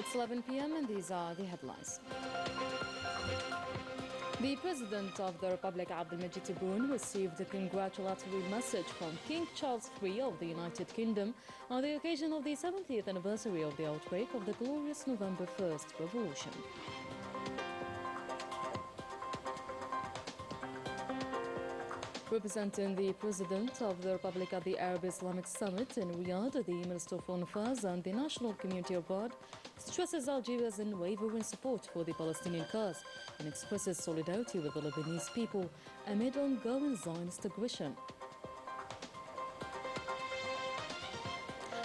It's 11 p.m. and these are the headlines. The President of the Republic, Abdelmajid Tebboune, received a congratulatory message from King Charles III of the United Kingdom on the occasion of the 70th anniversary of the outbreak of the glorious November 1st Revolution. Representing the President of the Republic at the Arab Islamic Summit in Riyadh, the Minister of Foreign Affairs and the National Community Abroad stresses Algeria's unwavering support for the Palestinian cause and expresses solidarity with the Lebanese people amid ongoing Zionist aggression.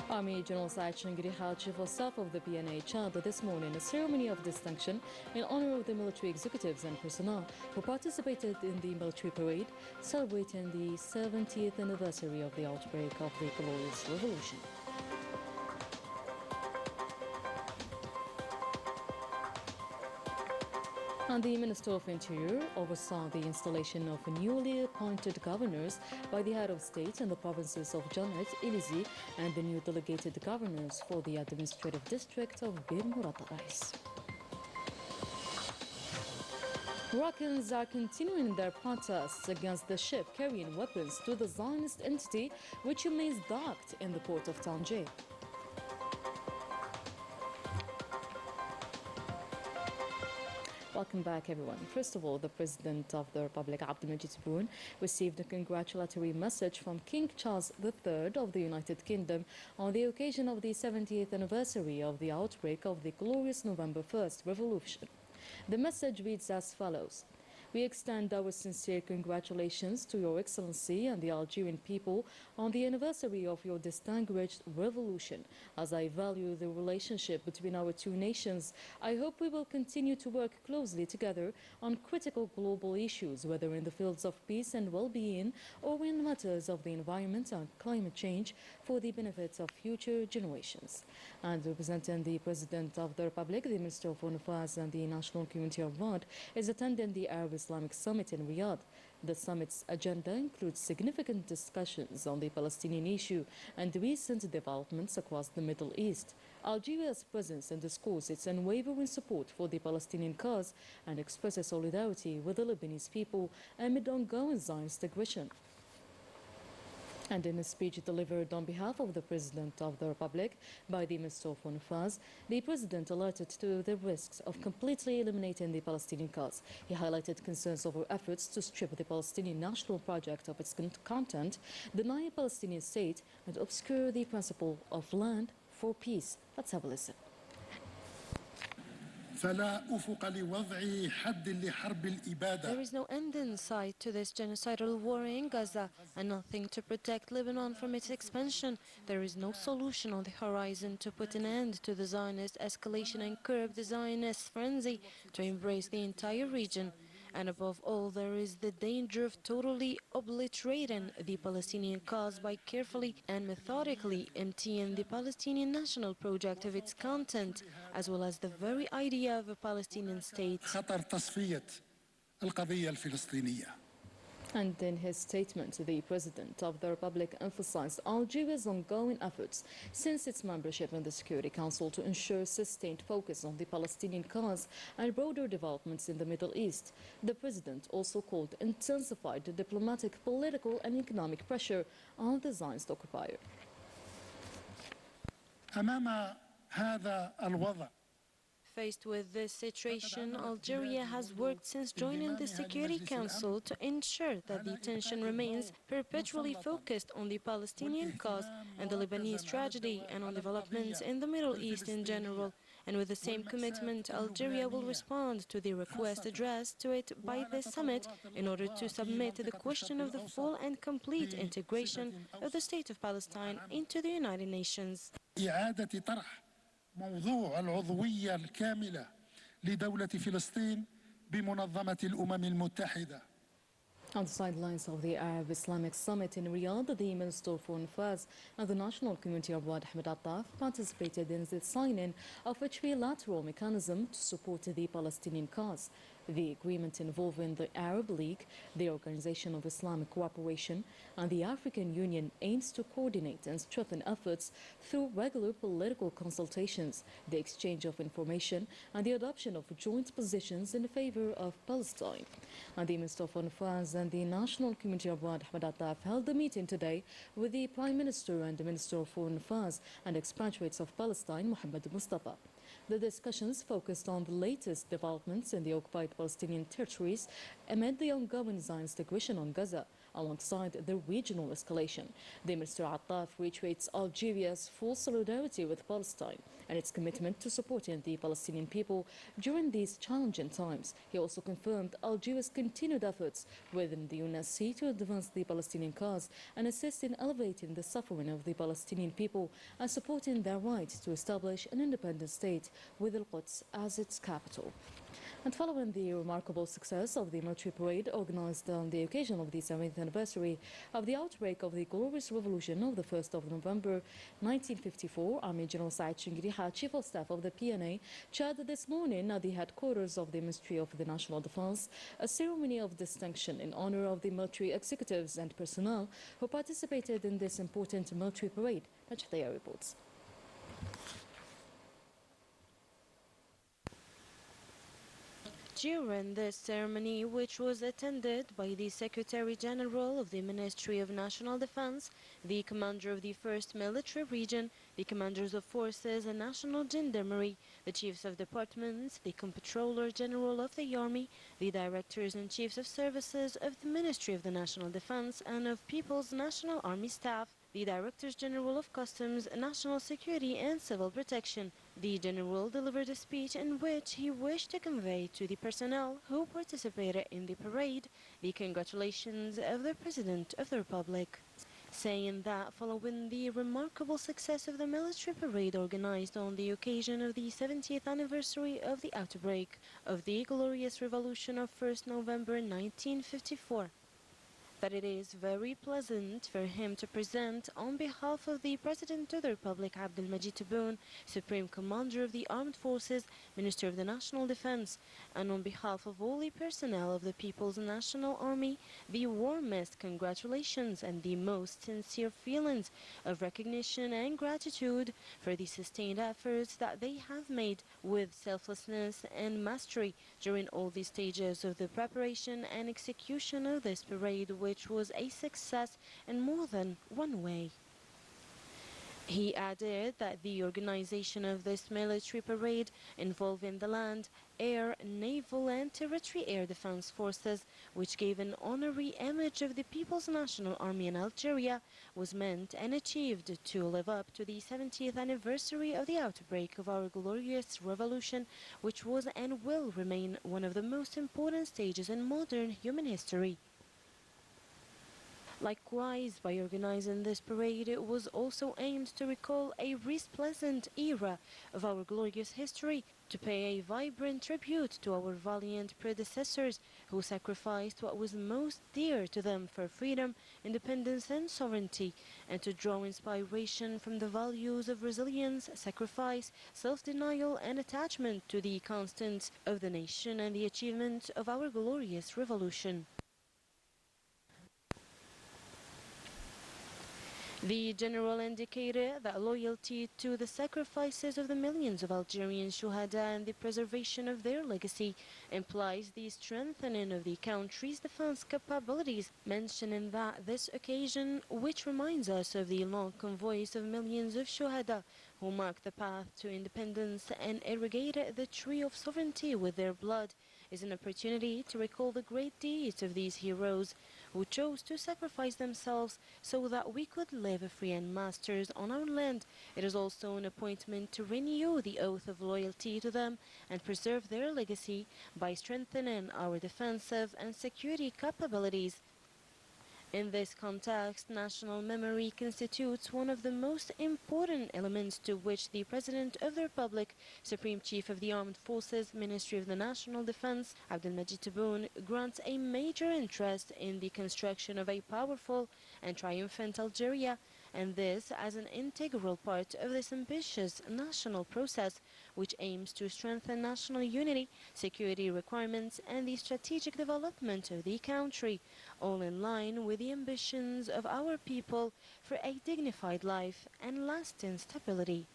Army General Saad Changri held Chief of Staff of the PNA Chad this morning a ceremony of distinction in honor of the military executives and personnel who participated in the military parade celebrating the 70th anniversary of the outbreak of the glorious revolution. And the Minister of Interior oversaw the installation of newly appointed governors by the head of state in the provinces of Janet, Ilizi, and the new delegated governors for the administrative district of Bir Murat Rais. Moroccans are continuing their protests against the ship carrying weapons to the Zionist entity which remains docked in the port of Tanger. Welcome back, everyone. First of all, the President of the Republic, Abdelmajid Tebboune, received a congratulatory message from King Charles III of the United Kingdom on the occasion of the 70th anniversary of the outbreak of the glorious November 1st Revolution. The message reads as follows. We extend our sincere congratulations to Your Excellency and the Algerian people on the anniversary of your distinguished revolution. As I value the relationship between our two nations, I hope we will continue to work closely together on critical global issues, whether in the fields of peace and well-being or in matters of the environment and climate change for the benefit of future generations. And representing the President of the Republic, the Minister of Foreign Affairs and the National Community Abroad is attending the Arab Islamic Summit in Riyadh. The summit's agenda includes significant discussions on the Palestinian issue and recent developments across the Middle East. Algeria's presence underscores its unwavering support for the Palestinian cause and expresses solidarity with the Lebanese people amid ongoing Zionist aggression. And in a speech delivered on behalf of the President of the Republic by the Minister of Foreign Affairs, the President alerted to the risks of completely eliminating the Palestinian cause. He highlighted concerns over efforts to strip the Palestinian national project of its content, deny a Palestinian state, and obscure the principle of land for peace. Let's have a listen. There is no end in sight to this genocidal war in Gaza and nothing to protect Lebanon from its expansion. There is no solution on the horizon to put an end to the Zionist escalation and curb the Zionist frenzy to embrace the entire region. And above all, there is the danger of totally obliterating the Palestinian cause by carefully and methodically emptying the Palestinian national project of its content, as well as the very idea of a Palestinian state. And in his statement, the President of the Republic emphasized Algeria's ongoing efforts since its membership in the Security Council to ensure sustained focus on the Palestinian cause and broader developments in the Middle East. The President also called intensified diplomatic, political and economic pressure on the Zionist occupier. Faced with this situation, Algeria has worked since joining the Security Council to ensure that the attention remains perpetually focused on the Palestinian cause and the Lebanese tragedy and on developments in the Middle East in general. And with the same commitment, Algeria will respond to the request addressed to it by this summit in order to submit the question of the full and complete integration of the State of Palestine into the United Nations. موضوع العضوية الكاملة لدولة فلسطين بمنظمة الأمم المتحدة. On the sidelines of the Arab Islamic Summit in Riyadh, the Minister of Foreign Affairs and the National Community Abroad, Ahmed Attaf, participated in the signing of a trilateral mechanism to support the Palestinian cause. The agreement involving the Arab League, the Organization of Islamic Cooperation, and the African Union aims to coordinate and strengthen efforts through regular political consultations, the exchange of information, and the adoption of joint positions in favor of Palestine. And the Minister of Foreign Affairs and the National Community Abroad, Ahmed Attaf, held a meeting today with the Prime Minister and the Minister of Foreign Affairs and Expatriates of Palestine, Mohammed Mustafa. The discussions focused on the latest developments in the occupied Palestinian territories amid the ongoing Zionist aggression on Gaza, alongside the regional escalation. The Minister Attaf reiterates Algeria's full solidarity with Palestine and its commitment to supporting the Palestinian people during these challenging times. He also confirmed Algeria's continued efforts within the UNSC to advance the Palestinian cause and assist in elevating the suffering of the Palestinian people and supporting their right to establish an independent state with Al-Quds as its capital. And following the remarkable success of the military parade organized on the occasion of the 70th anniversary of the outbreak of the glorious revolution of the 1st of November 1954, Army General Said Shingriha, Chief of Staff of the PNA, chaired this morning at the headquarters of the Ministry of the National Defense a ceremony of distinction in honor of the military executives and personnel who participated in this important military parade. Najhdaya reports. During this ceremony, which was attended by the Secretary General of the Ministry of National Defense, the Commander of the 1st Military Region, the Commanders of Forces and National Gendarmerie, the Chiefs of Departments, the Comptroller General of the Army, the Directors and Chiefs of Services of the Ministry of the National Defense and of People's National Army Staff, the Directors General of Customs, National Security and Civil Protection. The General delivered a speech in which he wished to convey to the personnel who participated in the parade the congratulations of the President of the Republic, saying that following the remarkable success of the military parade organized on the occasion of the 70th anniversary of the outbreak of the glorious revolution of 1st November 1954, that it is very pleasant for him to present, on behalf of the President of the Republic, Abdelmajid Tebboune, Supreme Commander of the Armed Forces, Minister of the National Defense, and on behalf of all the personnel of the People's National Army, the warmest congratulations and the most sincere feelings of recognition and gratitude for the sustained efforts that they have made with selflessness and mastery during all the stages of the preparation and execution of this parade, which was a success in more than one way. He added that the organization of this military parade involving the land, air, naval and territory air defense forces, which gave an honorary image of the People's National Army in Algeria, was meant and achieved to live up to the 70th anniversary of the outbreak of our glorious revolution, which was and will remain one of the most important stages in modern human history. Likewise, by organizing this parade, it was also aimed to recall a resplendent era of our glorious history, to pay a vibrant tribute to our valiant predecessors who sacrificed what was most dear to them for freedom, independence and sovereignty, and to draw inspiration from the values of resilience, sacrifice, self-denial and attachment to the constants of the nation and the achievement of our glorious revolution. The General indicated that loyalty to the sacrifices of the millions of Algerian Shuhada and the preservation of their legacy implies the strengthening of the country's defense capabilities, mentioning that this occasion, which reminds us of the long convoys of millions of Shuhada who marked the path to independence and irrigated the tree of sovereignty with their blood, is an opportunity to recall the great deeds of these heroes who chose to sacrifice themselves so that we could live free and masters on our land. It is also an appointment to renew the oath of loyalty to them and preserve their legacy by strengthening our defensive and security capabilities. In this context, national memory constitutes one of the most important elements to which the President of the Republic, Supreme Chief of the Armed Forces, Ministry of the National Defense, Abdelmajid Tebboune, grants a major interest in the construction of a powerful and triumphant Algeria and this as an integral part of this ambitious national process, which aims to strengthen national unity, security requirements, and the strategic development of the country, all in line with the ambitions of our people for a dignified life and lasting stability.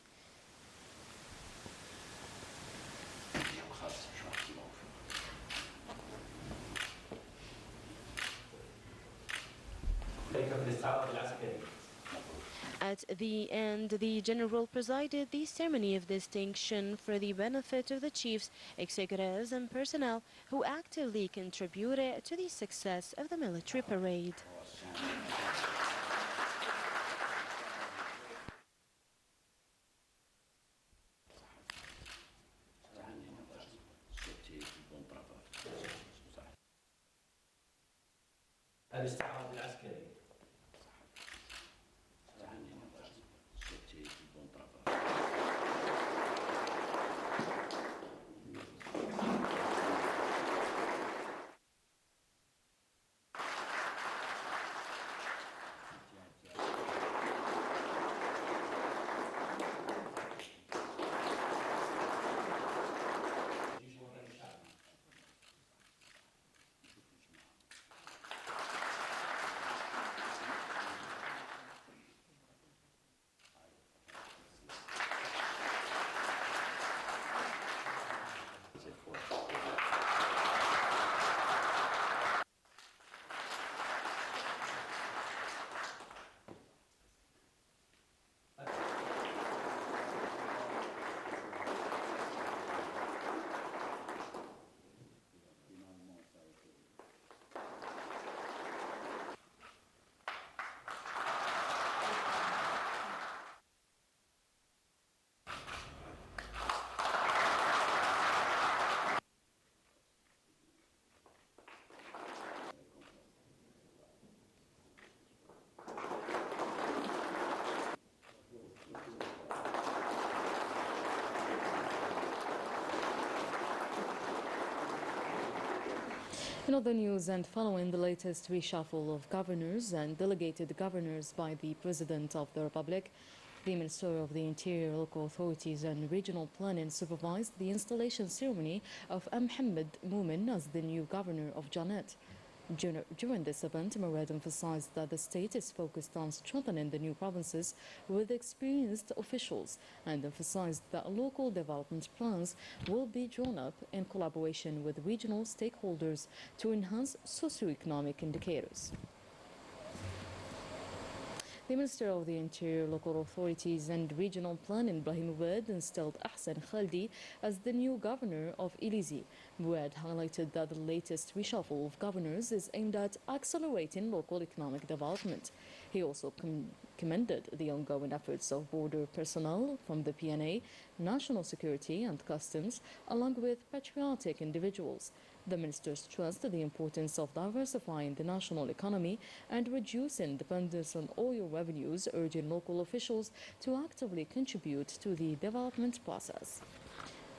At the end, the General presided the ceremony of distinction for the benefit of the chiefs, executives, and personnel who actively contributed to the success of the military parade. الاستعراض العسكري. In other news, and following the latest reshuffle of governors and delegated governors by the President of the Republic, the Minister of the Interior, Local Authorities and Regional Planning supervised the installation ceremony of Mohammed Moomin as the new governor of Janet. During this event, Murad emphasized that the state is focused on strengthening the new provinces with experienced officials and emphasized that local development plans will be drawn up in collaboration with regional stakeholders to enhance socioeconomic indicators. The Minister of the Interior, Local Authorities and Regional Planning, Brahim Mouad, installed Ahsan Khaldi as the new governor of Elizi. Mouad highlighted that the latest reshuffle of governors is aimed at accelerating local economic development. He also commended the ongoing efforts of border personnel from the PNA, National Security and Customs, along with patriotic individuals. The minister stressed the importance of diversifying the national economy and reducing dependence on oil revenues, urging local officials to actively contribute to the development process.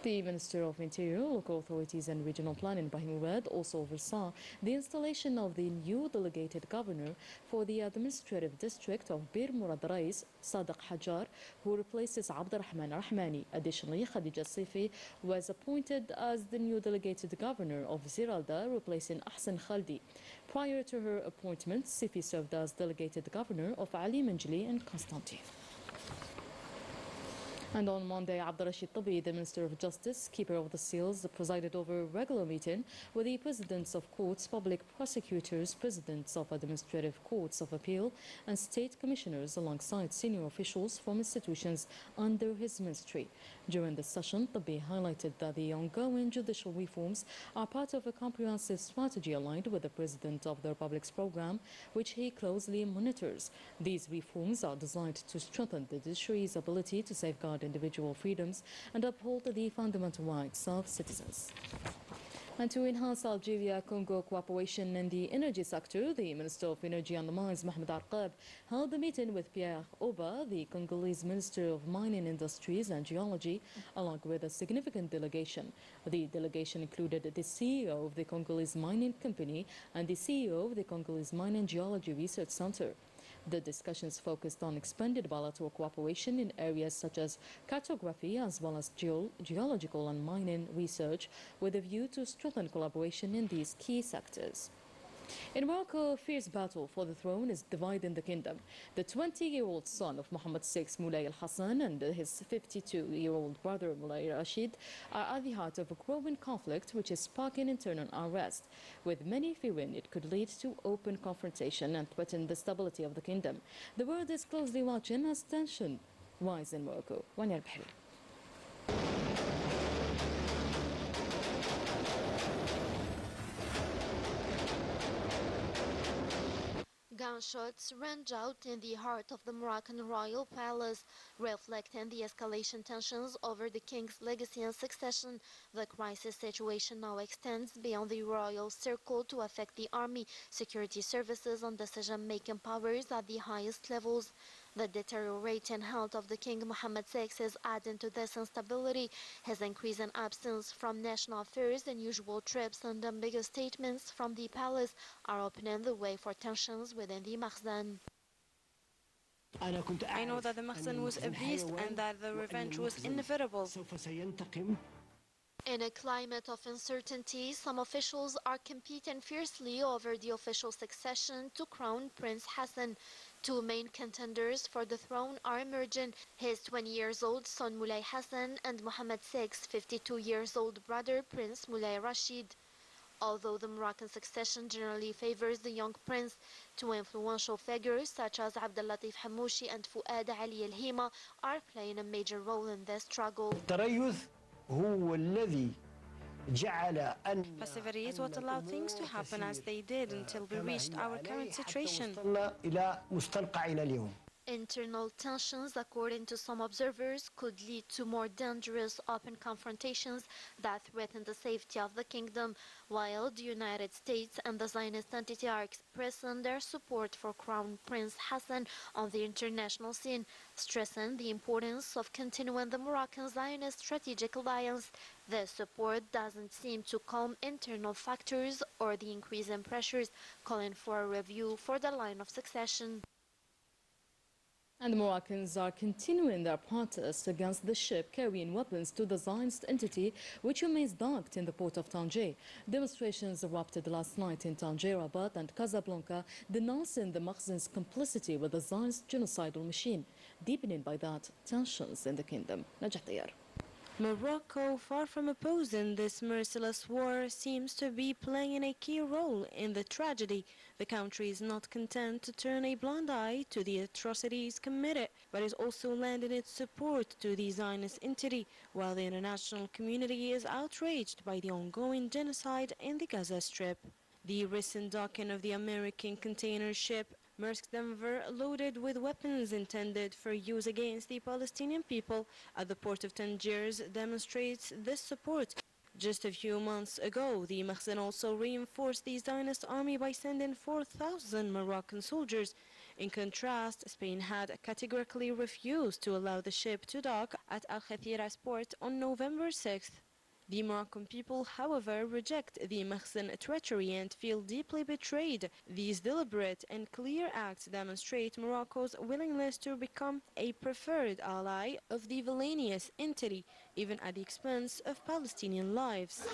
The Minister of Interior, Local Authorities and Regional Planning, Brahim Mouad, also oversaw the installation of the new delegated governor for the administrative district of Bir Murad Rais, Sadiq Hajar, who replaces Abdurrahman Rahmani. Additionally, Khadija Sifi was appointed as the new delegated governor of Ziralda, replacing Ahsan Khaldi. Prior to her appointment, Sifi served as delegated governor of Ali Manjli and Constantine. And on Monday, Abdurrashid Tabi, the Minister of Justice, Keeper of the Seals, presided over a regular meeting with the presidents of courts, public prosecutors, presidents of administrative courts of appeal, and state commissioners, alongside senior officials from institutions under his ministry. During the session, Tabi highlighted that the ongoing judicial reforms are part of a comprehensive strategy aligned with the President of the Republic's program, which he closely monitors. These reforms are designed to strengthen the judiciary's ability to safeguard individual freedoms and uphold the fundamental rights of citizens. And to enhance Algeria-Congo cooperation in the energy sector, the Minister of Energy and Mines, Mohamed Arqab, held a meeting with Pierre Oba, the Congolese Minister of Mining Industries and Geology, along with a significant delegation. The delegation included the CEO of the Congolese Mining Company and the CEO of the Congolese Mining Geology Research Center. The discussions focused on expanded bilateral cooperation in areas such as cartography as well as geological and mining research, with a view to strengthen collaboration in these key sectors. In Morocco, a fierce battle for the throne is dividing the kingdom. The 20-year-old son of Mohammed VI, Moulay al-Hassan, and his 52-year-old brother, Moulay Rashid, are at the heart of a growing conflict which is sparking internal unrest, with many fearing it could lead to open confrontation and threaten the stability of the kingdom. The world is closely watching as tension rises in Morocco. Wanya al-Bahri. Gunshots rang out in the heart of the Moroccan royal palace, reflecting the escalation tensions over the king's legacy and succession. The crisis situation now extends beyond the royal circle to affect the army, security services, and decision-making powers at the highest levels. The deteriorating health of the King Mohammed VI is adding to this instability. His increasing absence from national affairs, unusual trips, and ambiguous statements from the palace are opening the way for tensions within the Makhzen. I know that the Makhzen was a beast and that the revenge was inevitable. In a climate of uncertainty, some officials are competing fiercely over the official succession to Crown Prince Hassan. Two main contenders for the throne are emerging: his 20-year-old son Moulay Hassan and Mohammed VI's 52-year-old brother Prince Moulay Rashid. Although the Moroccan succession generally favors the young prince, two influential figures such as Abdellatif Hamouchi and Fouad Ali El-Hima are playing a major role in this struggle. Passivity is what allowed things to happen as they did until we reached our current situation. Internal tensions, according to some observers, could lead to more dangerous open confrontations that threaten the safety of the kingdom, while the United States and the Zionist entity are expressing their support for Crown Prince Hassan on the international scene, stressing the importance of continuing the Moroccan-Zionist strategic alliance. This support doesn't seem to calm internal factors or the increasing pressures, calling for a review for the line of succession. And the Moroccans are continuing their protests against the ship carrying weapons to the Zionist entity, which remains docked in the port of Tangier. Demonstrations erupted last night in Tangier, Rabat and Casablanca, denouncing the Makhzen's complicity with the Zionist genocidal machine, deepening by that tensions in the kingdom. Najat Tayar. Morocco, far from opposing this merciless war, seems to be playing a key role in the tragedy. The country is not content to turn a blind eye to the atrocities committed, but is also lending its support to the Zionist entity, while the international community is outraged by the ongoing genocide in the Gaza Strip. The recent docking of the American container ship Maersk Denver, loaded with weapons intended for use against the Palestinian people at the port of Tangier, demonstrates this support. Just a few months ago, the Makhzen also reinforced the Zionist army by sending 4,000 Moroccan soldiers. In contrast, Spain had categorically refused to allow the ship to dock at Algeciras port on November 6th. The Moroccan people, however, reject the Makhzen treachery and feel deeply betrayed. These deliberate and clear acts demonstrate Morocco's willingness to become a preferred ally of the villainous entity, even at the expense of Palestinian lives.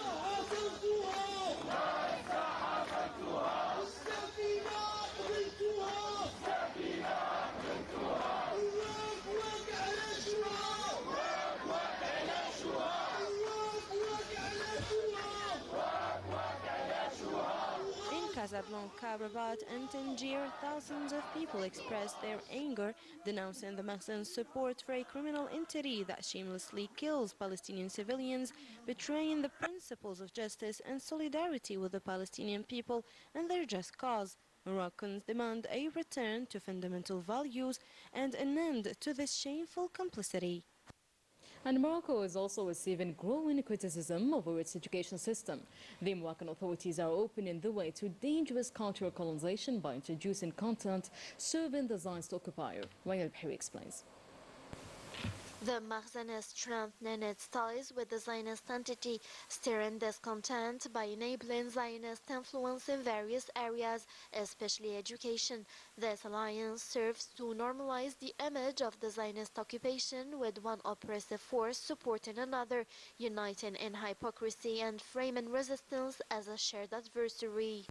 Casablanca, Rabat and Tangier, thousands of people expressed their anger, denouncing the Makhzen's support for a criminal entity that shamelessly kills Palestinian civilians, betraying the principles of justice and solidarity with the Palestinian people and their just cause. Moroccans demand a return to fundamental values and an end to this shameful complicity. And Morocco is also receiving growing criticism over its education system. The Moroccan authorities are opening the way to dangerous cultural colonization by introducing content serving the Zionist occupier. Wayne Al-Bahri explains. The Makhzen is strengthening its ties with the Zionist entity, stirring discontent by enabling Zionist influence in various areas, especially education. This alliance serves to normalize the image of the Zionist occupation, with one oppressive force supporting another, uniting in hypocrisy and framing resistance as a shared adversary.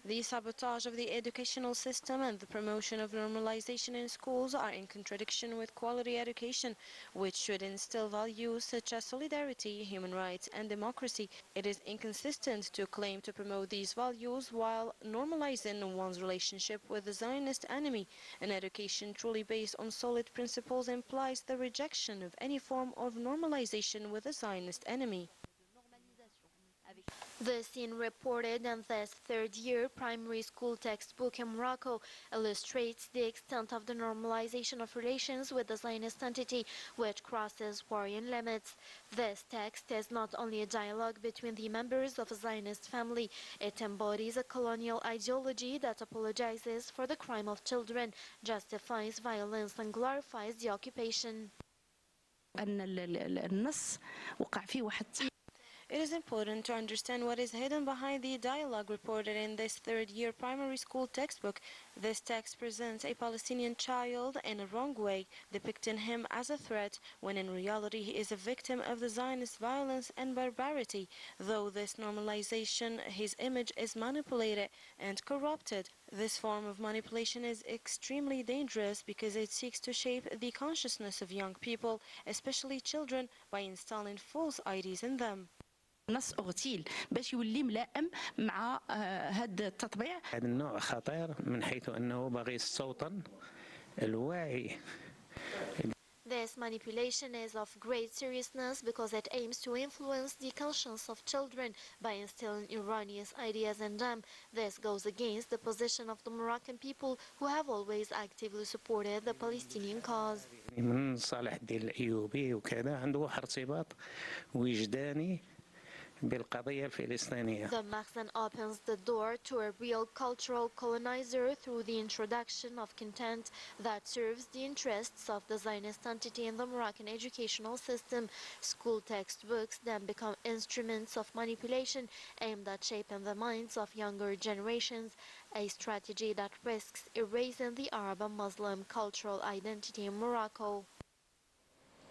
The sabotage of the educational system and the promotion of normalization in schools are in contradiction with quality education, which should instill values such as solidarity, human rights, and democracy. It is inconsistent to claim to promote these values while normalizing one's relationship with the Zionist enemy. An education truly based on solid principles implies the rejection of any form of normalization with the Zionist enemy. The scene reported in this third-year primary school textbook in Morocco illustrates the extent of the normalization of relations with the Zionist entity, which crosses worrying limits. This text is not only a dialogue between the members of a Zionist family, it embodies a colonial ideology that apologizes for the crime of children, justifies violence, and glorifies the occupation. It is important to understand what is hidden behind the dialogue reported in this third-year primary school textbook. This text presents a Palestinian child in a wrong way, depicting him as a threat, when in reality he is a victim of the Zionist violence and barbarity. Though this normalization, his image is manipulated and corrupted. This form of manipulation is extremely dangerous because it seeks to shape the consciousness of young people, especially children, by installing false ideas in them. نص اغتيل باش يولي ملائم مع هذا التطبيع. هذا النوع خطير من حيث انه باغي يستوطن الوعي. This manipulation is of great seriousness because it aims to influence the conscience of children by instilling erroneous ideas in them. This goes against the position of the Moroccan people, who have always actively supported the Palestinian cause. من صالح الدين الأيوبي وكذا عنده واحد ارتباط وجداني بالقضية الفلسطينية. The Makhzen opens the door to a real cultural colonizer through the introduction of content that serves the interests of the Zionist entity in the Moroccan educational system. School textbooks then become instruments of manipulation aimed at shaping the minds of younger generations, a strategy that risks erasing the Arab and Muslim cultural identity in Morocco.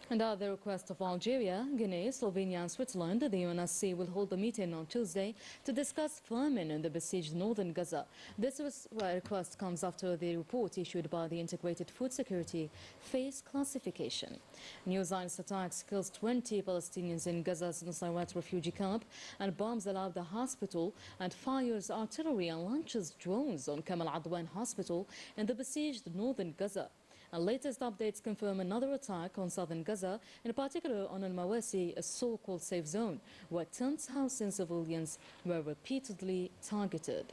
And at the request of Algeria, Guinea, Slovenia and Switzerland, the UNSC will hold a meeting on Tuesday to discuss famine in the besieged northern Gaza. This request comes after the report issued by the Integrated Food Security Phase Classification. New Zionist attacks kills 20 Palestinians in Gaza's Nusayrat refugee camp, and bombs allow the hospital, and fires artillery and launches drones on Kamal Adwan Hospital in the besieged northern Gaza. And latest updates confirm another attack on southern Gaza, in particular on Al-Mawasi, a so-called safe zone, where tents housing civilians were repeatedly targeted.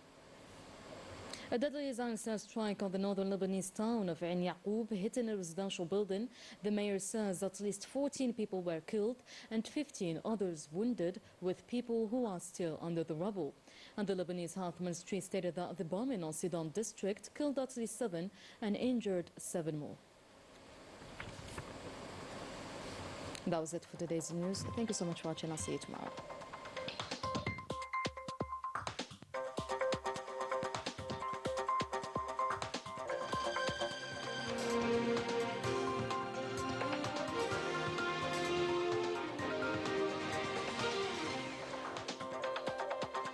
A deadly Zionist strike on the northern Lebanese town of Ain Yaqub, hitting a residential building. The mayor says at least 14 people were killed and 15 others wounded, with people who are still under the rubble. And the Lebanese Health Ministry stated that the bombing on Sidon district killed at least 7 and injured 7 more. That was it for today's news. Thank you so much for watching. I'll see you tomorrow.